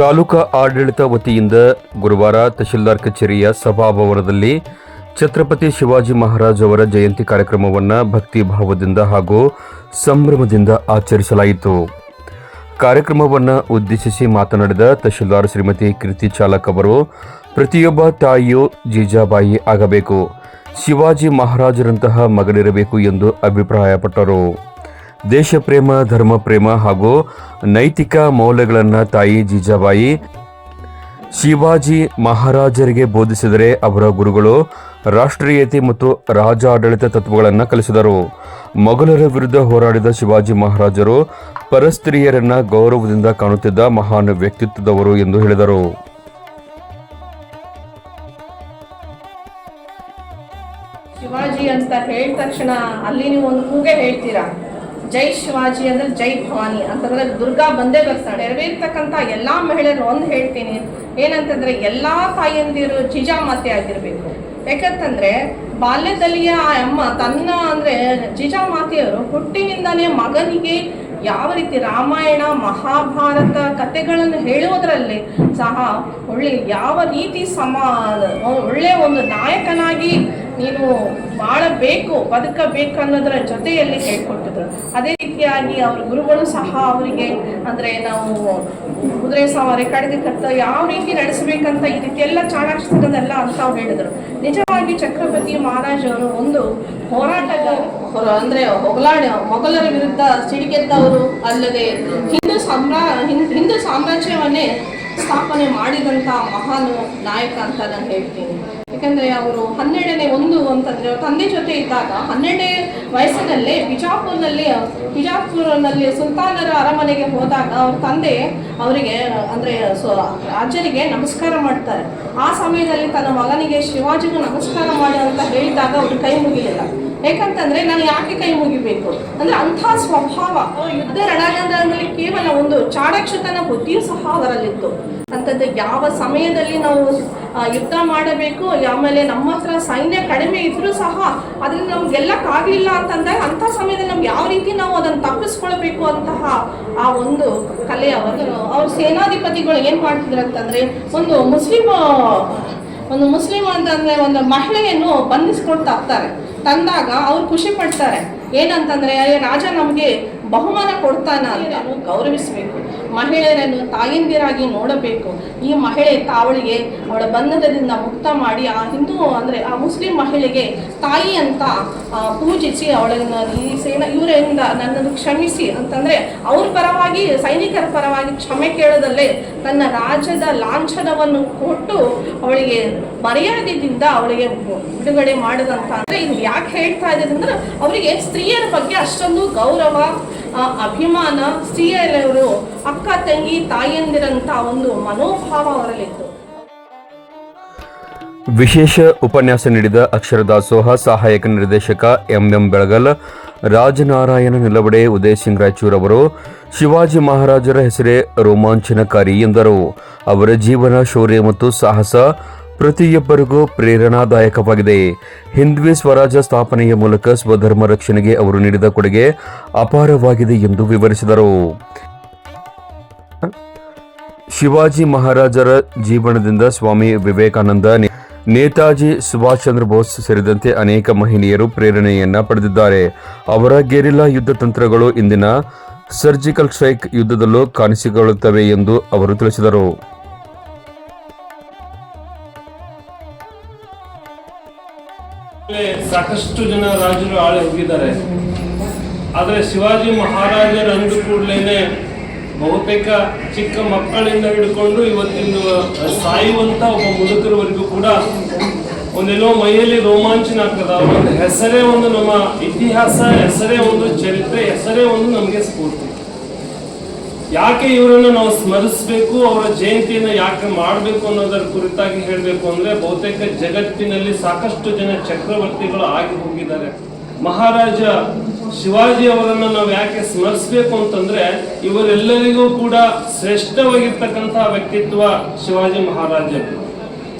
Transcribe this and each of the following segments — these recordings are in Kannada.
ತಾಲೂಕಾ ಆಡಳಿತ ವತಿಯಿಂದ ಗುರುವಾರ ತಹಶೀಲ್ದಾರ್ ಕಚೇರಿಯ ಸಭಾಭವನದಲ್ಲಿ ಛತ್ರಪತಿ ಶಿವಾಜಿ ಮಹಾರಾಜ್ ಅವರ ಜಯಂತಿ ಕಾರ್ಯಕ್ರಮವನ್ನು ಭಕ್ತಿ ಭಾವದಿಂದ ಹಾಗೂ ಸಂಭ್ರಮದಿಂದ ಆಚರಿಸಲಾಯಿತು. ಕಾರ್ಯಕ್ರಮವನ್ನು ಉದ್ದೇಶಿಸಿ ಮಾತನಾಡಿದ ತಹಶೀಲ್ದಾರ್ ಶ್ರೀಮತಿ ಕೀರ್ತಿ ಚಾಲಕ್ ಅವರು, ಪ್ರತಿಯೊಬ್ಬ ತಾಯಿಯು ಜೀಜಾಬಾಯಿ ಆಗಬೇಕು, ಶಿವಾಜಿ ಮಹಾರಾಜರಂತಹ ಮಗನಿರಬೇಕು ಎಂದು ಅಭಿಪ್ರಾಯಪಟ್ಟರು. ದೇಶ ಪ್ರೇಮ, ಧರ್ಮ ಪ್ರೇಮ ಹಾಗೂ ನೈತಿಕ ಮೌಲ್ಯಗಳನ್ನು ತಾಯಿ ಜೀಜಾಬಾಯಿ ಶಿವಾಜಿ ಮಹಾರಾಜರಿಗೆ ಬೋಧಿಸಿದರೆ ಅವರ ಗುರುಗಳು ರಾಷ್ಟ್ರೀಯತೆ ಮತ್ತು ರಾಜಾಡಳಿತ ತತ್ವಗಳನ್ನು ಕಲಿಸಿದರು. ಮೊಘಲರ ವಿರುದ್ಧ ಹೋರಾಡಿದ ಶಿವಾಜಿ ಮಹಾರಾಜರು ಪರಸ್ತ್ರೀಯರನ್ನ ಗೌರವದಿಂದ ಕಾಣುತ್ತಿದ್ದ ಮಹಾನ್ ವ್ಯಕ್ತಿತ್ವದವರು ಎಂದು ಹೇಳಿದರು. ಶಿವಾಜಿ ಅಂತ ಹೇಳಿದ ತಕ್ಷಣ ಅಲ್ಲಿ ನೀವು ಒಂದು ಕೂಗೆ ಹೇಳ್ತೀರಾ, ಜೈ ಶಿವಾಜಿ ಅಂದ್ರೆ ಜೈ ಭವಾನಿ ಅಂತಂದ್ರೆ ದುರ್ಗಾ ಬಂದೇ ಬರ್ತಾಳೆ. ನೆರವೇರ್ತಕ್ಕಂಥ ಎಲ್ಲಾ ಮಹಿಳೆಯರು ಒಂದು ಹೇಳ್ತೀನಿ ಏನಂತಂದ್ರೆ ಎಲ್ಲಾ ತಾಯಿಯಂದಿರು ಜಿಜಾಮಾತೆ ಆಗಿರ್ಬೇಕು. ಯಾಕಂತಂದ್ರೆ ಬಾಲ್ಯದಲ್ಲಿಯ ಆ ಅಮ್ಮ ತನ್ನ ಅಂದ್ರೆ ಜಿಜಾಮಾತೆಯರು ಹುಟ್ಟಿನಿಂದಾನೇ ಮಗನಿಗೆ ಯಾವ ರೀತಿ ರಾಮಾಯಣ ಮಹಾಭಾರತ ಕಥೆಗಳನ್ನು ಹೇಳುವುದರಲ್ಲಿ ಸಹ ಯಾವ ರೀತಿ ಒಳ್ಳೆ ಒಂದು ನಾಯಕನಾಗಿ ನೀನು ಬಾಳಬೇಕು, ಬದುಕಬೇಕು ಅನ್ನೋದರ ಜೊತೆಯಲ್ಲಿ ಹೇಳ್ಕೊಟ್ಟಿದ್ರು. ಅದೇ ರೀತಿಯಾಗಿ ಅವ್ರ ಗುರುಗಳು ಸಹ ಅವರಿಗೆ ಅಂದ್ರೆ ನಾವು ಕುದುರೆ ಸವಾರಿ, ಕಡೆಗೆ ಕತ್ತ ಯಾವ ರೀತಿ ನಡೆಸಬೇಕಂತ ಈ ರೀತಿ ಎಲ್ಲ ಚಾಣಾಕ್ಷರದೆಲ್ಲ ಅಂತ ಹೇಳಿದ್ರು. ನಿಜವಾಗಿ ಛತ್ರಪತಿ ಮಹಾರಾಜ್ ಅವರು ಒಂದು ಹೋರಾಟಗಾರ ಅಂದ್ರೆ ಮೊಘಲರ ವಿರುದ್ಧ ಸಿಡಿಗೆದ್ದವರು ಅಲ್ಲದೆ ಹಿಂದೂ ಸಾಮ್ರಾಜ್ಯವನ್ನೇ ಸ್ಥಾಪನೆ ಮಾಡಿದಂತ ಮಹಾನ್ ನಾಯಕ ಅಂತ ನಾನು ಹೇಳ್ತೀನಿ. ಯಾಕಂದ್ರೆ ಅವರು 12ನೇ ಅಂತಂದ್ರೆ ತಂದೆ ಜೊತೆ ಇದ್ದಾಗ 12ನೇ ವಯಸ್ಸಿನಲ್ಲೇ ಬಿಜಾಪುರನಲ್ಲಿ ಸುಲ್ತಾನರ ಅರಮನೆಗೆ ಹೋದಾಗ ಅವ್ರ ತಂದೆ ಅವರಿಗೆ ಅಂದ್ರೆ ರಾಜರಿಗೆ ನಮಸ್ಕಾರ ಮಾಡ್ತಾರೆ. ಆ ಸಮಯದಲ್ಲಿ ತನ್ನ ಮಗನಿಗೆ ಶಿವಾಜಿಗೂ ನಮಸ್ಕಾರ ಮಾಡಿ ಅಂತ ಹೇಳಿದಾಗ ಅವ್ರು ಕೈ ಮುಗಿಲಿಲ್ಲ. ಯಾಕಂತಂದ್ರೆ ನಾನು ಯಾಕೆ ಕೈ ಮುಗಿಬೇಕು ಅಂದ್ರೆ ಅಂಥ ಸ್ವಭಾವ. ಯುದ್ಧ ರಣರಂಗದಲ್ಲಿ ಕೇವಲ ಒಂದು ಚಾಣಾಕ್ಷತನ ಬುದ್ಧಿಯೂ ಸಹ ಅವರಲ್ಲಿತ್ತು. ಅಂತಂದ್ರೆ ಯಾವ ಸಮಯದಲ್ಲಿ ನಾವು ಯುದ್ಧ ಮಾಡಬೇಕು, ಆಮೇಲೆ ನಮ್ಮ ಹತ್ರ ಸೈನ್ಯ ಕಡಿಮೆ ಇದ್ರೂ ಸಹ ಅದನ್ನ ನಮ್ಗೆ ಗೆಲ್ಲಕ್ಕಾಗ್ಲಿಲ್ಲ ಅಂತಂದಾಗ ಅಂಥ ಸಮಯದಲ್ಲಿ ನಮ್ಗೆ ಯಾವ ರೀತಿ ನಾವು ಅದನ್ನು ತಪ್ಪಿಸ್ಕೊಳ್ಬೇಕು ಅಂತಹ ಆ ಒಂದು ಕಲೆ ಅವ್ರ ಸೇನಾಧಿಪತಿಗಳು ಏನ್ ಮಾಡ್ತಿದ್ರು ಅಂತಂದ್ರೆ ಒಂದು ಮುಸ್ಲಿಂ ಅಂತಂದ್ರೆ ಒಂದು ಮಹಿಳೆಯನ್ನು ಬಂಧಿಸ್ಕೊಂಡು ತಂದಾಗ ಅವ್ರು ಖುಷಿ ಪಡ್ತಾರೆ. ಏನಂತಂದ್ರೆ ರಾಜ ನಮ್ಗೆ ಬಹುಮಾನ ಕೊಡ್ತಾನ ಅಂತ ಗೌರವಿಸಬೇಕು. ಮಹಿಳೆಯರನ್ನು ತಾಯಂದಿರಾಗಿ ನೋಡಬೇಕು. ಈ ಮಹಿಳೆ ಅವಳಿಗೆ ಅವಳ ಬಂಧನದಿಂದ ಮುಕ್ತ ಮಾಡಿ ಆ ಹಿಂದೂ ಅಂದ್ರೆ ಆ ಮುಸ್ಲಿಂ ಮಹಿಳೆಗೆ ತಾಯಿ ಅಂತ ಪೂಜಿಸಿ ಅವಳನ್ನ ಇವರಿಂದ ನನ್ನನ್ನು ಕ್ಷಮಿಸಿ ಅಂತಂದ್ರೆ ಅವ್ರ ಪರವಾಗಿ ಸೈನಿಕರ ಪರವಾಗಿ ಕ್ಷಮೆ ಕೇಳೋದಲ್ಲೇ ತನ್ನ ರಾಜ್ಯದ ಲಾಂಛನವನ್ನು ಕೊಟ್ಟು ಅವಳಿಗೆ ಮರ್ಯಾದೆಯಿಂದ ಅವಳಿಗೆ ಬಿಡುಗಡೆ ಮಾಡಿದಂತ. ಅಂದ್ರೆ ಇದು ಯಾಕೆ ಹೇಳ್ತಾ ಇದ್ದಾರೆ ಅಂದ್ರೆ ಅವರಿಗೆ ಸ್ತ್ರೀಯರ ಬಗ್ಗೆ ಅಷ್ಟೊಂದು ಗೌರವ, ಅಭಿಮಾನ, ಸ್ತ್ರೀಯರವರು ಅಕ್ಕ ತಂಗಿ ತಾಯಿಯಂದಿರಂತ ಒಂದು ಮನೋಭಾವ ಅವರಲ್ಲಿತ್ತು. ವಿಶೇಷ ಉಪನ್ಯಾಸ ನೀಡಿದ ಅಕ್ಷರ ದಾಸೋಹ ಸಹಾಯಕ ನಿರ್ದೇಶಕ ಎಂ ಬೆಳಗಲ್, ರಾಜನಾರಾಯಣ ನಿಲವಡೆ, ಉದಯ್ ಸಿಂಗ್ ರಾಯಚೂರ್ ಅವರು ಶಿವಾಜಿ ಮಹಾರಾಜರ ಹೆಸರೇ ರೋಮಾಂಚನಕಾರಿ ಎಂದರು. ಅವರ ಜೀವನ, ಶೌರ್ಯ ಮತ್ತು ಸಾಹಸ ಪ್ರತಿಯೊಬ್ಬರಿಗೂ ಪ್ರೇರಣಾದಾಯಕವಾಗಿದೆ. ಹಿಂದ್ವಿ ಸ್ವರಾಜ್ಯ ಸ್ಥಾಪನೆಯ ಮೂಲಕ ಸ್ವಧರ್ಮ ರಕ್ಷಣೆಗೆ ಅವರು ನೀಡಿದ ಕೊಡುಗೆ ಅಪಾರವಾಗಿದೆ ಎಂದು ವಿವರಿಸಿದರು. ಶಿವಾಜಿ ಮಹಾರಾಜರ ಜೀವನದಿಂದ ಸ್ವಾಮಿ ವಿವೇಕಾನಂದ, ನೇತಾಜಿ ಸುಭಾಷ್ ಚಂದ್ರ ಬೋಸ್ ಸೇರಿದಂತೆ ಅನೇಕ ಮಹನೀಯರು ಪ್ರೇರಣೆಯನ್ನ ಪಡೆದಿದ್ದಾರೆ. ಅವರ ಗೆರಿಲ್ಲಾ ಯುದ್ಧ ತಂತ್ರಗಳು ಇಂದಿನ ಸರ್ಜಿಕಲ್ ಸ್ಟ್ರೈಕ್ ಯುದ್ಧದಲ್ಲೂ ಕಾಣಿಸಿಕೊಳ್ಳುತ್ತವೆ ಎಂದು ಅವರು ತಿಳಿಸಿದರು. ಸಾಕಷ್ಟು ಜನ ರಾಜರು ಆಳಿ ಹೋಗಿದ್ದಾರೆ. ಆದರೆ ಶಿವಾಜಿ ಮಹಾರಾಜರು ಅಂದ ಕೂಡಲೇ ಬಹುತೇಕ ಚಿಕ್ಕ ಮಕ್ಕಳಿಂದ ಹಿಡ್ಕೊಂಡು ಇವತ್ತಿನ ಸಾಯುವಂತ ಒಬ್ಬ ಮುದುಕರವರೆಗೂ ಕೂಡ ಒಂದೇನೋ ಮೈಯಲ್ಲಿ ರೋಮಾಂಚನ ಆಗ್ತದ. ಒಂದು ಹೆಸರೇ ಒಂದು ನಮ್ಮ ಇತಿಹಾಸ, ಹೆಸರೇ ಒಂದು ಚರಿತ್ರೆ, ಹೆಸರೇ ಒಂದು ನಮಗೆ ಸ್ಫೂರ್ತಿ. ಯಾಕೆ ಇವರನ್ನು ನಾವು ಸ್ಮರಿಸಬೇಕು, ಅವರ ಜಯಂತಿಯನ್ನು ಯಾಕೆ ಮಾಡಬೇಕು ಅನ್ನೋದರ ಕುರಿತಾಗಿ ಹೇಳಬೇಕು ಅಂದ್ರೆ ಬಹುತೇಕ ಜಗತ್ತಿನಲ್ಲಿ ಸಾಕಷ್ಟು ಜನ ಚಕ್ರವರ್ತಿಗಳು ಆಗಿ ಹೋಗಿದ್ದಾರೆ. ಮಹಾರಾಜ ಶಿವಾಜಿ ಅವರನ್ನು ನಾವು ಯಾಕೆ ಸ್ಮರಿಸಬೇಕು ಅಂತಂದ್ರೆ ಇವರೆಲ್ಲರಿಗೂ ಕೂಡ ಶ್ರೇಷ್ಠವಾಗಿರ್ತಕ್ಕಂತಹ ವ್ಯಕ್ತಿತ್ವ ಶಿವಾಜಿ ಮಹಾರಾಜರು.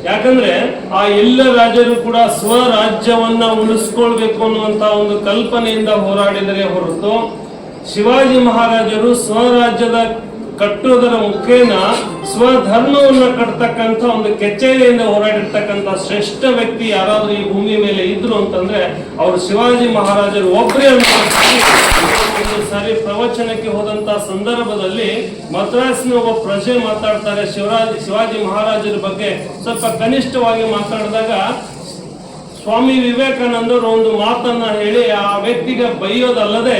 ಯಾಕಂದ್ರೆ ಆ ಎಲ್ಲ ರಾಜರು ಕೂಡ ಸ್ವರಾಜ್ಯವನ್ನ ಉಳಿಸ್ಕೊಳ್ಬೇಕು ಅನ್ನುವಂತ ಒಂದು ಕಲ್ಪನೆಯಿಂದ ಹೋರಾಡಿದರೆ ಹೊರತು ಶಿವಾಜಿ ಮಹಾರಾಜರು ಸ್ವರಾಜ್ಯದ ಕಟ್ಟುವುದರ ಮುಖೇನ ಸ್ವಧರ್ಮವನ್ನು ಕಟ್ತಕ್ಕಂಥ ಒಂದು ಕೆಚ್ಚೆದೆಯಿಂದ ಹೋರಾಡಿರ್ತಕ್ಕಂಥ ಶ್ರೇಷ್ಠ ವ್ಯಕ್ತಿ ಯಾರಾದ್ರೂ ಈ ಭೂಮಿ ಮೇಲೆ ಇದ್ರು ಅಂತಂದ್ರೆ ಅವರು ಶಿವಾಜಿ ಮಹಾರಾಜರು ಒಬ್ಬರೇ ಅಂತ ಒಂದು ಸಾರಿ ಪ್ರವಚನಕ್ಕೆ ಹೋದಂತ ಸಂದರ್ಭದಲ್ಲಿ ಮದ್ರಾಸ್ನ ಒಬ್ಬ ಪ್ರಜೆ ಮಾತಾಡ್ತಾರೆ ಶಿವಾಜಿ ಮಹಾರಾಜರ ಬಗ್ಗೆ ಸ್ವಲ್ಪ ಕನಿಷ್ಠವಾಗಿ ಮಾತಾಡಿದಾಗ ಸ್ವಾಮಿ ವಿವೇಕಾನಂದರು ಒಂದು ಮಾತನ್ನ ಹೇಳಿ ಆ ವ್ಯಕ್ತಿಗೆ ಬೈಯೋದಲ್ಲದೆ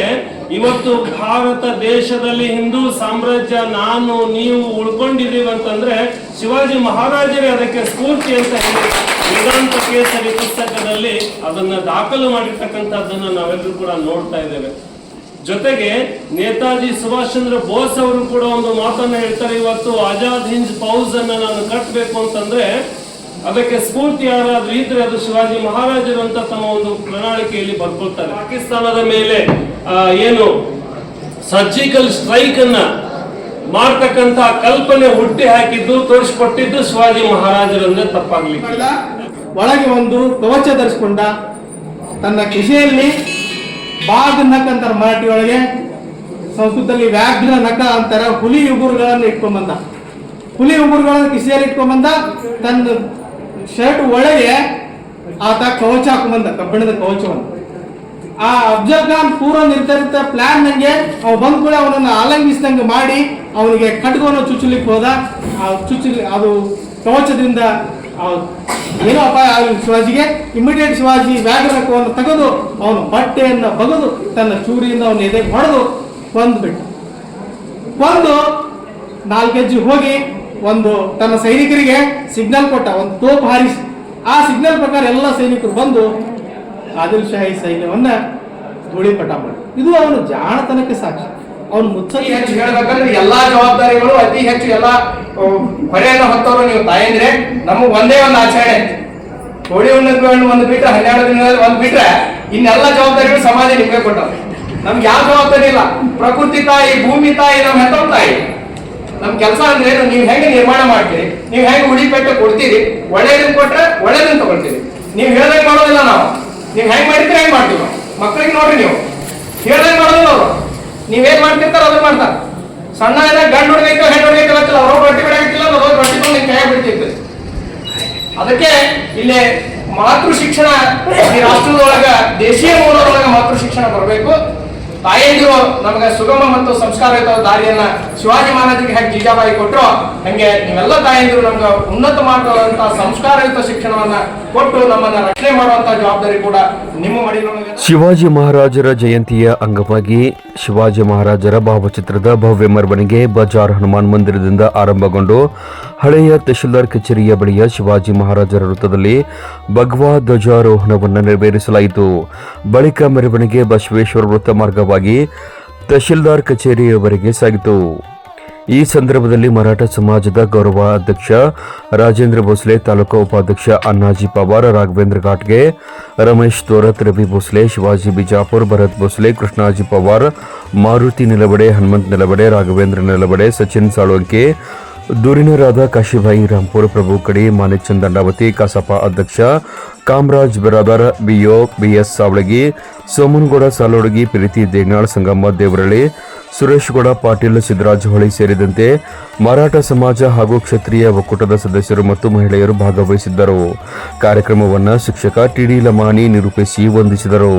ಇವತ್ತು ಭಾರತ ದೇಶದಲ್ಲಿ ಹಿಂದೂ ಸಾಮ್ರಾಜ್ಯ ನಾನು ನೀವು ಉಳ್ಕೊಂಡಿದೀವಿ ಅಂತಂದ್ರೆ ಶಿವಾಜಿ ಮಹಾರಾಜರೇ ಅದಕ್ಕೆ ಸ್ಫೂರ್ತಿ ಅಂತ ಹೇಳಿ ವೇದಾಂತ ಕೇಸರಿ ಪುಸ್ತಕದಲ್ಲಿ ಅದನ್ನ ದಾಖಲು ಮಾಡಿರ್ತಕ್ಕಂಥದ್ದನ್ನ ನಾವೆಲ್ಲರೂ ಕೂಡ ನೋಡ್ತಾ ಇದ್ದೇವೆ. ಜೊತೆಗೆ ನೇತಾಜಿ ಸುಭಾಷ್ ಚಂದ್ರ ಬೋಸ್ ಅವರು ಕೂಡ ಒಂದು ಮಾತನ್ನ ಹೇಳ್ತಾರೆ, ಇವತ್ತು ಆಜಾದ್ ಹಿಂದ್ ಫೌಜ್ ಅನ್ನ ನಾನು ಕಟ್ಟಬೇಕು ಅಂತಂದ್ರೆ ಅದಕ್ಕೆ ಸ್ಫೂರ್ತಿ ಯಾರಾದ್ರೂ ಇದ್ರೆ ಅದು ಶಿವಾಜಿ ಮಹಾರಾಜರು ಅಂತ ತಮ್ಮ ಒಂದು ಪ್ರಣಾಳಿಕೆಯಲ್ಲಿ ಬರ್ಕೊಳ್ತಾರೆ. ಪಾಕಿಸ್ತಾನದ ಮೇಲೆ ಏನು ಸರ್ಜಿಕಲ್ ಸ್ಟ್ರೈಕ್ ಅನ್ನ ಮಾಡ್ತಕ್ಕಂತ ಕಲ್ಪನೆ ಹುಟ್ಟಿ ಹಾಕಿದ್ದು ತೋರಿಸಿಕೊಟ್ಟಿದ್ದು ಶಿವಾಜಿ ಮಹಾರಾಜರು ಅಂದ್ರೆ ತಪ್ಪಾಗ್ಲಿಕ್ಕೆ. ಒಳಗೆ ಒಂದು ಕವಚ ಧರಿಸಿಕೊಂಡ, ತನ್ನ ಕಿಸೆಯಲ್ಲಿ ಬಾಗ್ ನಕ್ ಅಂತಾರೆ ಮರಾಠಿ ಒಳಗೆ, ಸಂಸ್ಕೃತದಲ್ಲಿ ವ್ಯಾಘ್ರ ನಕ ಅಂತಾರೆ, ಹುಲಿ ಉಗುರುಗಳನ್ನು ಇಟ್ಕೊಂಡ್ಬಂದ. ಹುಲಿ ಉಗುರುಗಳನ್ನು ಕಿಸೆಯಲ್ಲಿ ಇಟ್ಕೊಂಡ್ಬಂದ. ತನ್ನ ಶರ್ಟ್ ಒಳಗೆ ಆತ ಕವಚ ಹಾಕೊಂಡ್ಬಂದ, ಕಬ್ಬಿಣದ ಕವಚವನ್ನು. ಆ ಅಫ್ಜಲ್ ಖಾನ್ ಪೂರ್ವ ನಿರ್ಧರಿತ ಪ್ಲಾನ್ ನಂಗೆ ಅವ ಬಂದ್ ಕೂಡ ಅವನನ್ನು ಆಲಂಗಿಸಿದಂಗೆ ಮಾಡಿ ಅವನಿಗೆ ಖಡ್ಗವನ್ನು ಚುಚ್ಚಲಿಕ್ಕೆ ಹೋದ. ಆ ಚುಚ್ಚಲಿ ಅದು ಕವಚದಿಂದ ಏನೋ ಅಪಾಯ ಆಗಲಿ ಶಿವಾಜಿಗೆ. ಇಮಿಡಿಯೇಟ್ ಶಿವಾಜಿ ವ್ಯಾಘ್ರಕವನ್ನು ತೆಗೆದು ಅವನು ಬಟ್ಟೆಯನ್ನು ಬಗೆದು ತನ್ನ ಚೂರಿಯಿಂದ ಅವನ ಎದೆಗೆ ಹೊಡೆದು ಕೊಂದ್ಬಿಟ್ಟು, ಕೊಂದು 4 ಹೆಜ್ಜೆ ಹೋಗಿ ಒಂದು ತನ್ನ ಸೈನಿಕರಿಗೆ ಸಿಗ್ನಲ್ ಕೊಟ್ಟ, ಒಂದು ತೋಪು ಹಾರಿಸಿ. ಆ ಸಿಗ್ನಲ್ ಪ್ರಕಾರ ಎಲ್ಲ ಸೈನಿಕರು ಬಂದು ಆದಿಲ್ ಶಾಹಿ ಸೈನ್ಯವನ್ನ ಧೂಳಿಪಟ ಮಾಡಿ. ಇದು ಅವನು ಜಾಣತನಕ್ಕೆ ಸಾಕ್ಷಿ. ಅವನು ಮುಚ್ಚಿ ಹೆಚ್ಚು ಹೇಳ್ಬೇಕಂದ್ರೆ ಎಲ್ಲಾ ಜವಾಬ್ದಾರಿಗಳು ಅತಿ ಹೆಚ್ಚು ಎಲ್ಲ ಹೊರೆಯನ್ನು ಹೊತ್ತವರು ನೀವು ತಾಯಂದ್ರೆ. ನಮಗ್ ಒಂದೇ ಒಂದು ಆಚರಣೆ, ಹೋಳಿ ಹುಣ್ಣಿಮೆ ಒಂದು ಬಿಟ್ರೆ 12 ದಿನದಲ್ಲಿ ಒಂದು ಬಿಟ್ರೆ ಇನ್ನೆಲ್ಲ ಜವಾಬ್ದಾರಿಗಳು ಸಮಾಜ ನಿಮ್ಗೆ ಕೊಟ್ಟವು. ನಮ್ಗೆ ಯಾವ ಜವಾಬ್ದಾರಿ ಇಲ್ಲ. ಪ್ರಕೃತಿ ತಾಯಿ, ಭೂಮಿ ತಾಯಿ, ನಮ್ಮ ಹೆತ್ತವ ತಾಯಿ. ನಮ್ ಕೆಲಸ ಅಂದ್ರೆ ನೀವು ಹೆಂಗೆ ನಿರ್ಮಾಣ ಮಾಡ್ತೀರಿ, ನೀವು ಹೆಂಗೆ ಉಳಿಪೆಟ್ಟು ಕೊಡ್ತೀರಿ, ಒಳ್ಳೇದನ್ನ ಕೊಟ್ರೆ ಒಳ್ಳೇದನ್ನ ತಗೊಳ್ತೀರಿ. ನೀವು ಹೇಳ್ದಂಗೆ ಮಾಡೋದಿಲ್ಲ ನಾವು, ನೀವು ಹೆಂಗ್ ಮಾಡಿದ್ರೆ ಹೆಂಗ್ ಮಾಡ್ತೀವಿ ನಾವು. ಮಕ್ಕಳಿಗೆ ನೋಡ್ರಿ, ನೀವು ಹೇಳ್ದಂಗೆ ಮಾಡೋದಿಲ್ಲ ಅವರು. ನೀವೇನ್ ಮಾಡ್ತಿರ್ತಾರ ಅದನ್ನ ಮಾಡ್ತಾರೆ. ಸಣ್ಣ ಗಂಡು ಹುಡುಗೈತೆ ಹೆಣ್ಣು ಹುಡುಗೈತೆ ಗೊತ್ತಿಲ್ಲ, ಅವ್ರ ರೊಟ್ಟಿ ಬಿಡಾಕಿಲ್ಲ, ಅವ್ರ ರೊಟ್ಟಿ ಬಂದು ನಿಮ್ ಕೈ ಬಿಡ್ತಿರ್ತದೆ. ಅದಕ್ಕೆ ಇಲ್ಲಿ ಮಾತೃ ಶಿಕ್ಷಣ ಈ ರಾಷ್ಟ್ರದೊಳಗ ದೇಶೀಯ ಮೂಲದೊಳಗ ಮಾತೃ ಶಿಕ್ಷಣ ಬರಬೇಕು. ತಾಯಂದಿರು ನಮಗೆ ಸುಗಮ ಮತ್ತು ಸಂಸ್ಕಾರಯುತ ದಾರಿಯನ್ನ ಶಿವಾಜಿ ಮಹಾರಾಜರಿಗೆ ಹೇಗೆ ಜೀಜಾಬಾಯಿ ಕೊಟ್ಟರು, ಹಂಗೆ ನೀವೆಲ್ಲ ತಾಯಂದಿರು ನಮ್ಗೆ ಉನ್ನತ ಮಾಡುವಂತಹ ಸಂಸ್ಕಾರಯುತ ಶಿಕ್ಷಣವನ್ನ ಕೊಟ್ಟು ನಮ್ಮನ್ನ ರಕ್ಷಣೆ ಮಾಡುವಂತ ಜವಾಬ್ದಾರಿ ಕೂಡ ನಿಮ್ಮ ಮಡಿಲೊಳಗೆ. ಶಿವಾಜಿ ಮಹಾರಾಜರ ಜಯಂತಿಯ ಅಂಗವಾಗಿ ಶಿವಾಜಿ ಮಹಾರಾಜರ ಭಾವಚಿತ್ರದ ಭವ್ಯ ಮೆರವಣಿಗೆ ಬಜಾರ್ ಹನುಮಾನ್ ಮಂದಿರದಿಂದ ಆರಂಭಗೊಂಡು ಹಳೆಯ ತಹಶೀಲ್ದಾರ್ ಕಚೇರಿಯ ಬಳಿಯ ಶಿವಾಜಿ ಮಹಾರಾಜರ ವೃತ್ತದಲ್ಲಿ ಭಗವಾ ಧ್ವಜಾರೋಹಣವನ್ನು ನೆರವೇರಿಸಲಾಯಿತು. ಬಳಿಕ ಮೆರವಣಿಗೆ ಬಸವೇಶ್ವರ ವೃತ್ತ ಮಾರ್ಗವಾಗಿ ತಹಶೀಲ್ದಾರ್ ಕಚೇರಿಯವರೆಗೆ ಸಾಗಿತು. ಈ ಸಂದರ್ಭದಲ್ಲಿ ಮರಾಠ ಸಮಾಜದ ಗೌರವ ಅಧ್ಯಕ್ಷ ರಾಜೇಂದ್ರ ಭೋಸ್ಲೆ, ತಾಲೂಕಾ ಉಪಾಧ್ಯಕ್ಷ ಅಣ್ಣಾಜಿ ಪವಾರ್, ರಾಘವೇಂದ್ರ ಘಾಟ್ಗೆ, ರಮೇಶ್ ತೋರತ್, ರವಿ ಭೋಸ್ಲೆ, ಶಿವಾಜಿ ಬಿಜಾಪುರ್, ಭರತ್ ಭೋಸ್ಲೆ, ಕೃಷ್ಣಾಜಿ ಪವಾರ್, ಮಾರುತಿ ನಿಲಬಡೆ, ಹನುಮಂತ್ ನಿಲಬಡೆ, ರಾಘವೇಂದ್ರ ನಿಲಬಡೆ, ಸಚಿನ್ ಸಾಳುಂಕೆ, ಧುರೀಣರಾದ ಕಾಶಿಭಾಯಿ ರಾಂಪುರ್, ಪ್ರಭು ಕಡಿ, ಮಾನಿಕ್ಚಂದ್ ದಂಡಾವತಿ, ಕಸಾಪ ಅಧ್ಯಕ್ಷ ಕಾಮರಾಜ್ ಬಿರಾದರ್, ಬಿಒ ಬಿಎಸ್ ಸಾವಳಗಿ, ಸೋಮನಗೌಡ ಸಾಲೋಡಗಿ, ಪ್ರೀತಿ ದೇಗ್ನಾಳ್, ಸಂಗಮ್ಮ ದೇವರಳ್ಳಿ, ಸುರೇಶ್ ಗೌಡ ಪಾಟೀಲ್, ಸಿದ್ದರಾಜ್ ಹೊಳಿ ಸೇರಿದಂತೆ ಮರಾಠ ಸಮಾಜ ಹಾಗೂ ಕ್ಷತ್ರಿಯ ಒಕ್ಕೂಟದ ಸದಸ್ಯರು ಮತ್ತು ಮಹಿಳೆಯರು ಭಾಗವಹಿಸಿದ್ದರು. ಕಾರ್ಯಕ್ರಮವನ್ನು ಶಿಕ್ಷಕ ಟಿಡಿ ಲಮಾನಿ ನಿರೂಪಿಸಿ ವಂದಿಸಿದರು.